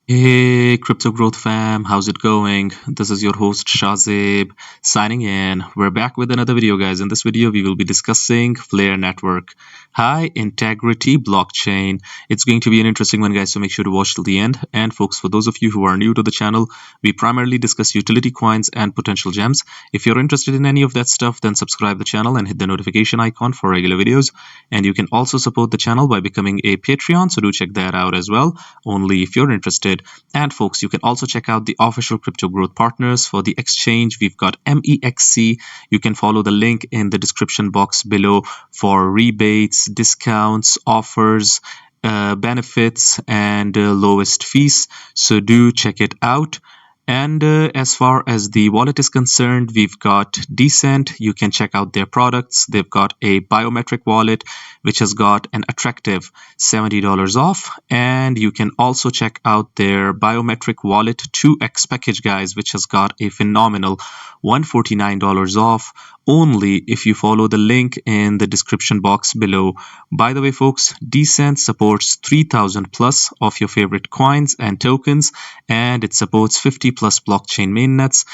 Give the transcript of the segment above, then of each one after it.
Hey, Crypto Growth fam, how's it going? This is your host Shazib signing in. We're back with another video, guys. In this video, we will be discussing FLR Network, high integrity blockchain. It's going to be an interesting one, guys, so make sure to watch till the end. And folks, for those of you who are new to the channel, we primarily discuss utility coins and potential gems. If you're interested in any of that stuff, then subscribe the channel and hit the notification icon for regular videos. And you can also support the channel by becoming a Patreon, so do check that out as well, only if you're interested. And folks, you can also check out the official Crypto Growth partners for the exchange. We've got MEXC. You can follow the link in the description box below for rebates, discounts, offers, benefits, and lowest fees. So do check it out. And as far as the wallet is concerned, we've got Decent. You can check out their products. They've got a biometric wallet, which has got an attractive $70 off. And you can also check out their biometric wallet 2x package, guys, which has got a phenomenal $149 off, only if you follow the link in the description box below. By the way, folks, Decent supports 3,000 plus of your favorite coins and tokens, and it supports 50 plus blockchain mainnets,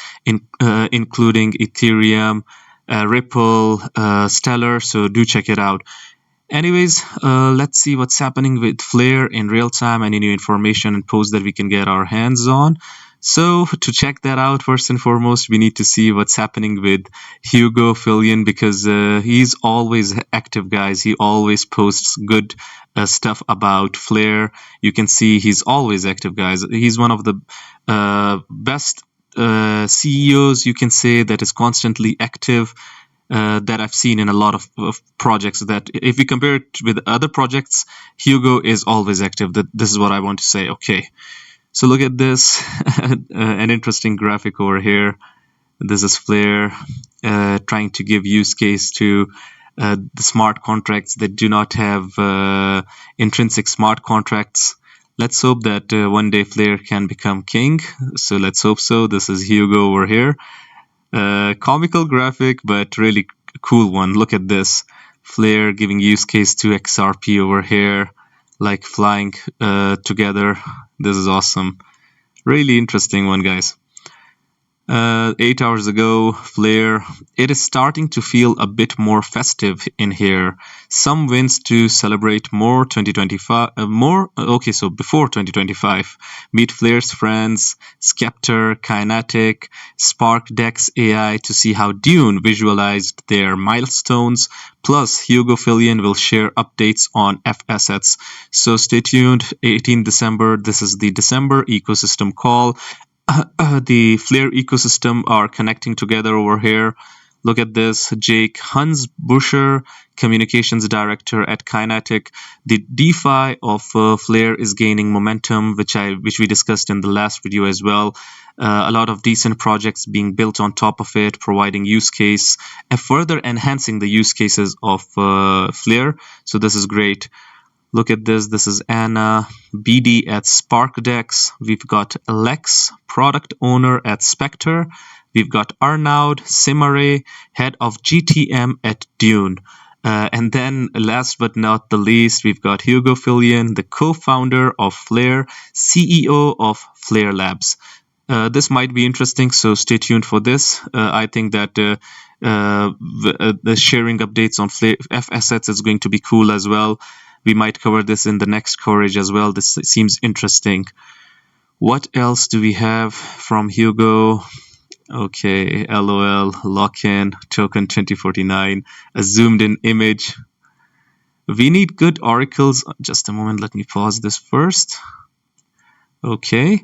including Ethereum, Ripple, Stellar, so do check it out. Anyways, let's see what's happening with FLR in real time, any new information and posts that we can get our hands on. So to check that out, first and foremost, we need to see what's happening with Hugo Fillion, because he's always active, guys. He always posts good stuff about FLR. You can see he's always active, guys. He's one of the best CEOs, you can say, that is constantly active. That I've seen in a lot of projects, that if we compare it with other projects, Hugo is always active. This is what I want to say. Okay, so look at this, an interesting graphic over here. This is FLR trying to give use case to the smart contracts that do not have intrinsic smart contracts. Let's hope that one day FLR can become king. So let's hope so. This is Hugo over here. Comical graphic, but really cool one. Look at this. FLR giving use case to XRP over here, like flying together. This is awesome. Really interesting one, guys. 8 hours ago, FLR, it is starting to feel a bit more festive in here. Some wins to celebrate more 2025, okay, so before 2025. Meet FLR's friends, Skeptor, Kinetic, SparkDex AI to see how Dune visualized their milestones. Plus, Hugo Fillion will share updates on F assets. So stay tuned. 18 December, this is the December ecosystem call. The FLR ecosystem are connecting together over here. Look at this. Jake Hansbuscher, communications director at Kinetic. The DeFi of FLR is gaining momentum, which we discussed in the last video as well. A lot of decent projects being built on top of it, providing use case and further enhancing the use cases of FLR. So this is great. Look at this. This is Anna, BD at SparkDex. We've got Alex, product owner at Spectre. We've got Arnaud Simare, head of GTM at Dune. And then last but not the least, we've got Hugo Fillion, the co-founder of FLR, CEO of FLR Labs. This might be interesting, so stay tuned for this. I think that the sharing updates on FLR F assets is going to be cool as well. We might cover this in the next coverage as well. This seems interesting. What else do we have from Hugo? Okay, LOL, lock-in, token 2049, a zoomed-in image. We need good oracles. Just a moment, let me pause this first. Okay.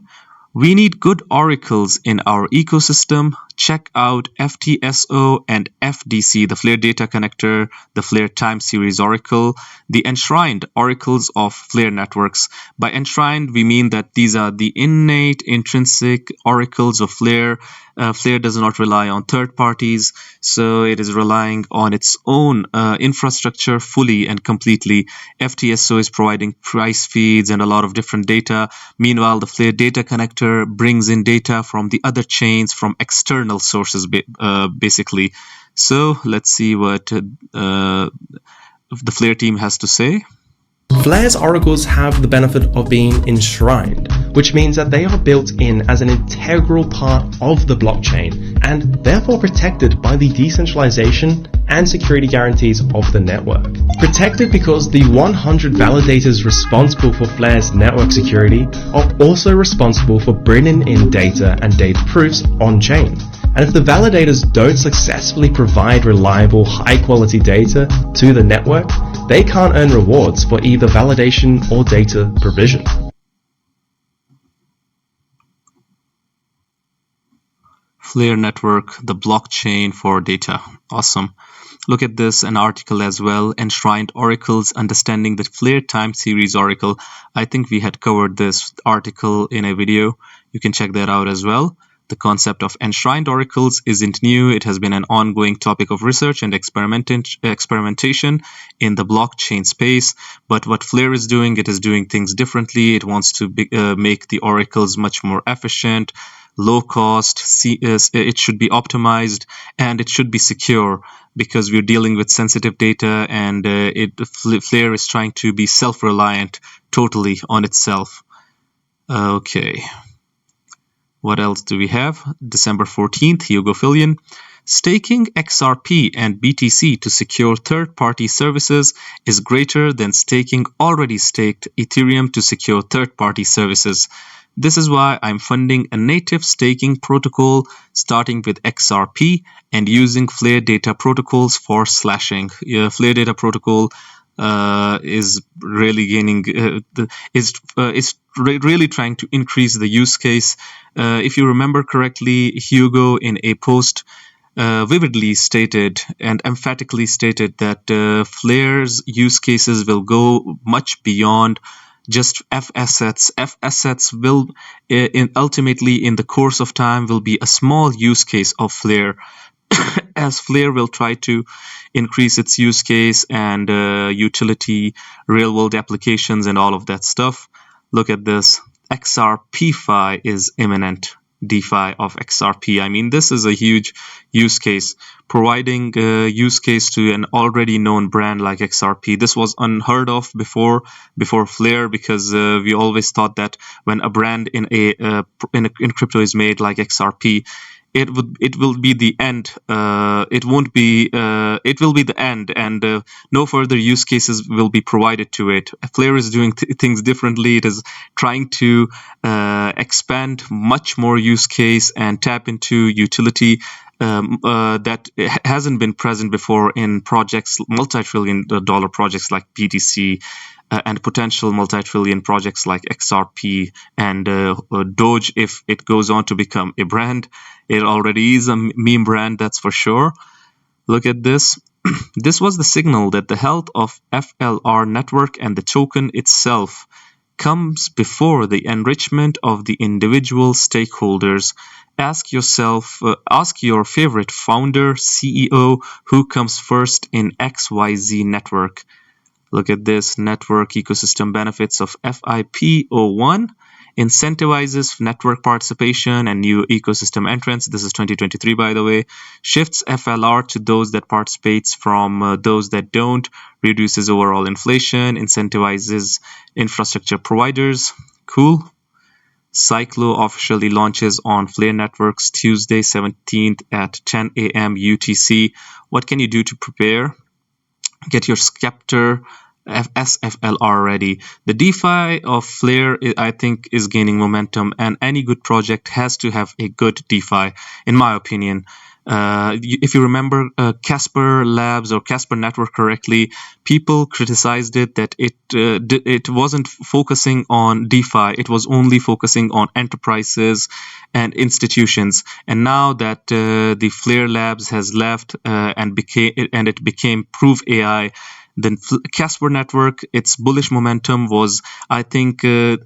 We need good oracles in our ecosystem. Check out FTSO and FDC, the FLR Data Connector, the FLR Time Series Oracle, the enshrined oracles of FLR networks. By enshrined, we mean that these are the innate, intrinsic oracles of FLR. FLR does not rely on third parties, so it is relying on its own infrastructure fully and completely. FTSO is providing price feeds and a lot of different data. Meanwhile, the FLR Data Connector brings in data from the other chains, from external sources, basically. So let's see what the FLR team has to say. FLR's oracles have the benefit of being enshrined, which means that they are built in as an integral part of the blockchain and therefore protected by the decentralization and security guarantees of the network. Protected because the 100 validators responsible for FLR's network security are also responsible for bringing in data and data proofs on-chain. And if the validators don't successfully provide reliable, high-quality data to the network, they can't earn rewards for either validation or data provision. FLR network, the blockchain for data. Awesome. Look at this, an article as well, Enshrined Oracles, Understanding the FLR Time Series Oracle. I think we had covered this article in a video. You can check that out as well. The concept of enshrined oracles isn't new. It has been an ongoing topic of research and experimentation in the blockchain space. But what FLR is doing, it is doing things differently. It wants to make the oracles much more efficient, low cost. It should be optimized and it should be secure because we're dealing with sensitive data, and FLR is trying to be self-reliant totally on itself. Okay. What else do we have? December 14th, Hugo Fillion. Staking XRP and BTC to secure third-party services is greater than staking already staked Ethereum to secure third-party services. This is why I'm funding a native staking protocol starting with XRP and using FLR data protocols for slashing. FLR data protocol is really gaining really trying to increase the use case. If you remember correctly, Hugo in a post vividly stated and emphatically stated that FLR's use cases will go much beyond just F assets. F assets will ultimately in the course of time will be a small use case of FLR. As FLR will try to increase its use case and utility, real-world applications, and all of that stuff. Look at this. XRPFi is imminent. DeFi of XRP. I mean, this is a huge use case, providing a use case to an already known brand like XRP. This was unheard of before FLR, because we always thought that when a brand in crypto is made like XRP, it will be the end. It will be the end, and no further use cases will be provided to it. FLR is doing things differently. It is trying to expand much more use case and tap into utility that hasn't been present before in projects, multi-trillion-dollar projects like BTC. And potential multi-trillion projects like XRP and Doge, if it goes on to become a brand. It already is a meme brand, that's for sure. Look at this. This was the signal that the health of FLR network and the token itself comes before the enrichment of the individual stakeholders. Ask your favorite founder, CEO, who comes first in XYZ network. Look at this. Network ecosystem benefits of FIP01 incentivizes network participation and new ecosystem entrants. This is 2023, by the way. Shifts FLR to those that participates from those that don't. Reduces overall inflation. Incentivizes infrastructure providers. Cool. Cyclo officially launches on FLR networks Tuesday 17th at 10 a.m. UTC. What can you do to prepare? Get your Scepter SFLR ready. The DeFi of FLR, I think, is gaining momentum, and any good project has to have a good DeFi, in my opinion. If you remember Casper Labs or Casper Network correctly, people criticized it that it wasn't focusing on DeFi. It was only focusing on enterprises and institutions. And now that the FLR Labs has left and it became Proof AI, then Casper Network, its bullish momentum was, I think, the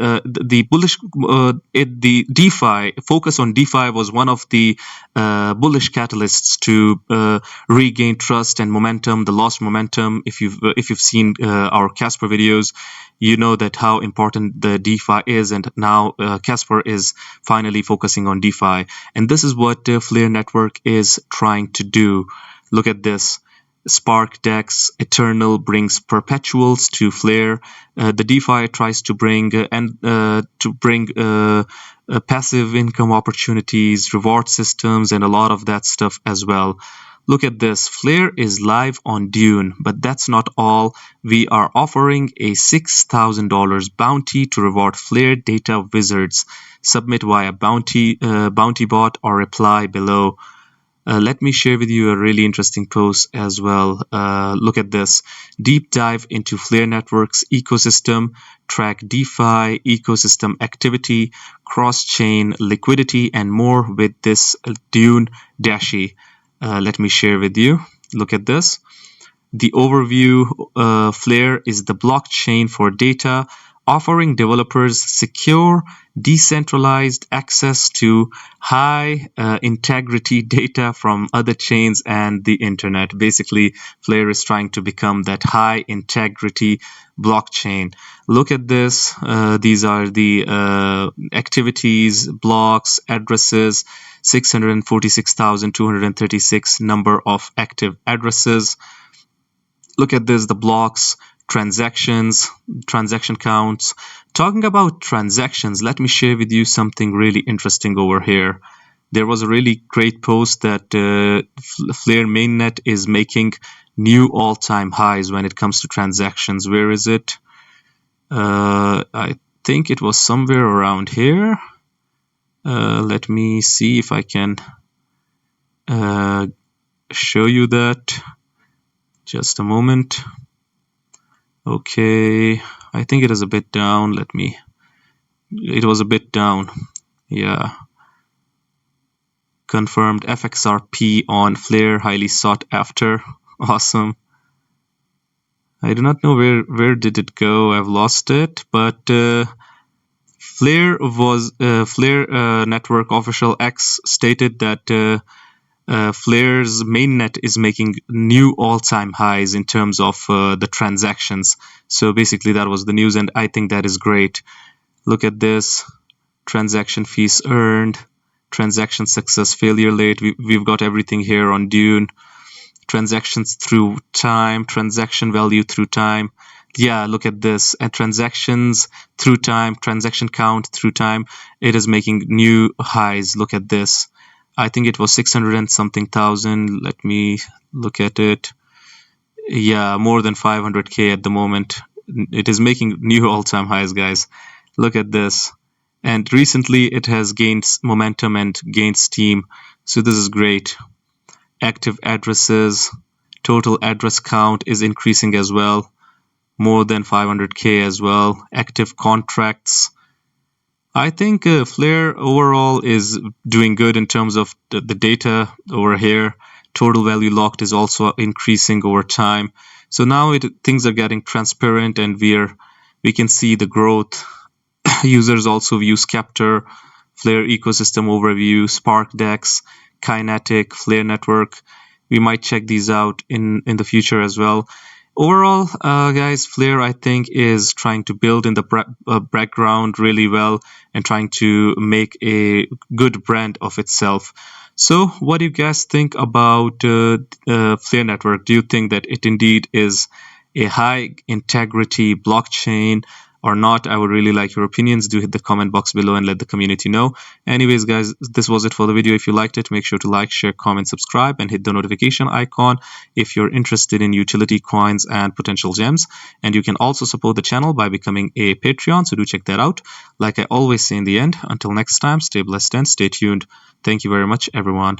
DeFi focus on DeFi was one of the bullish catalysts to regain trust and momentum, the lost momentum. If you've seen our Casper videos, you know that how important the DeFi is, and now Casper is finally focusing on DeFi, and this is what FLR Network is trying to do. Look at this. Spark DEX Eternal brings perpetuals to Flare. The DeFi tries to bring passive income opportunities, reward systems, and a lot of that stuff as well. Look at this. Flare is live on Dune, but that's not all. We are offering a $6,000 bounty to reward Flare data wizards. Submit via bounty bot or reply below. Let me share with you a really interesting post as well. Look at this. Deep dive into Flare Network's ecosystem, track DeFi ecosystem activity, cross-chain liquidity, and more with this Dune Dashi. Let me share with you. Look at this. The overview. Flare is the blockchain for data, offering developers secure, decentralized access to high integrity data from other chains and the internet. Basically, Flare is trying to become that high integrity blockchain. Look at this. These are the activities, blocks, addresses, 646,236 number of active addresses. Look at this, the blocks, transactions, transaction counts. Talking about transactions, let me share with you something really interesting over here. There was a really great post that Flare mainnet is making new all-time highs when it comes to transactions. Where is it? I think it was somewhere around here. Let me see if I can show you that. Just a moment. Okay, I think it is a bit down. It was a bit down. Yeah. Confirmed FXRP on Flare, highly sought after. Awesome. I do not know where did it go. I've lost it, but Flare Network official X stated that Flare's mainnet is making new all-time highs in terms of the transactions. So basically that was the news, and I think that is great. Look at this. Transaction fees earned, transaction success failure rate. We've got everything here on Dune. Transactions through time, transaction value through time. Yeah, look at this. And transactions through time, transaction count through time. It is making new highs. Look at this. I think it was 600 and something thousand. Let me look at it. Yeah, more than 500K at the moment. It is making new all-time highs, guys. Look at this. And recently it has gained momentum and gained steam. So this is great. Active addresses, total address count is increasing as well. More than 500K as well. Active contracts. I think Flare overall is doing good in terms of the data over here. Total value locked is also increasing over time. So now things are getting transparent, and we can see the growth. Users also view Scepter, Flare ecosystem overview, Spark DEX, Kinetic, Flare network. We might check these out in the future as well. Overall, guys, Flare, I think, is trying to build in the background really well and trying to make a good brand of itself. So what do you guys think about Flare Network? Do you think that it indeed is a high integrity blockchain or not? I would really like your opinions. Do hit the comment box below and let the community know. Anyways, guys, this was it for the video. If you liked it, make sure to like, share, comment, subscribe, and hit the notification icon if you're interested in utility coins and potential gems. And you can also support the channel by becoming a Patreon, so do check that out. Like I always say in the end, until next time, stay blessed and stay tuned. Thank you very much, everyone.